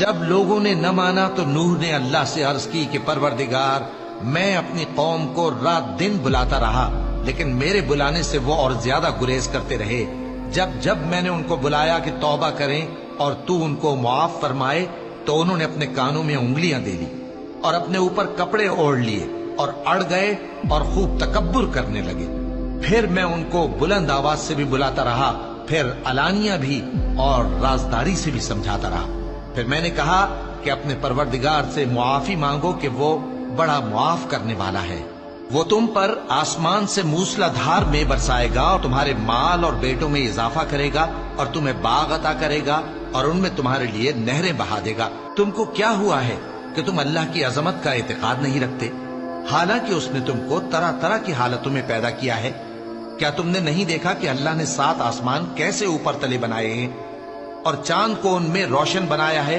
جب لوگوں نے نہ مانا تو نوح نے اللہ سے عرض کی کہ پروردگار، میں اپنی قوم کو رات دن بلاتا رہا، لیکن میرے بلانے سے وہ اور زیادہ گریز کرتے رہے۔ جب میں نے ان کو بلایا کہ توبہ کریں اور تو ان کو معاف فرمائے، تو انہوں نے اپنے کانوں میں انگلیاں دے لی اور اپنے اوپر کپڑے اوڑھ لیے اور اڑ گئے اور خوب تکبر کرنے لگے۔ پھر میں ان کو بلند آواز سے بھی بلاتا رہا، پھر علانیہ بھی اور رازداری سے بھی سمجھاتا رہا۔ پھر میں نے کہا کہ اپنے پروردگار سے معافی مانگو کہ وہ بڑا معاف کرنے والا ہے۔ وہ تم پر آسمان سے موسلا دھار میں برسائے گا اور تمہارے مال اور بیٹوں میں اضافہ کرے گا اور تمہیں باغ عطا کرے گا اور ان میں تمہارے لیے نہریں بہا دے گا۔ تم کو کیا ہوا ہے کہ تم اللہ کی عظمت کا اعتقاد نہیں رکھتے، حالانکہ اس نے تم کو طرح طرح کی حالتوں میں پیدا کیا ہے؟ کیا تم نے نہیں دیکھا کہ اللہ نے 7 آسمان کیسے اوپر تلے بنائے ہیں اور چاند کو ان میں روشن بنایا ہے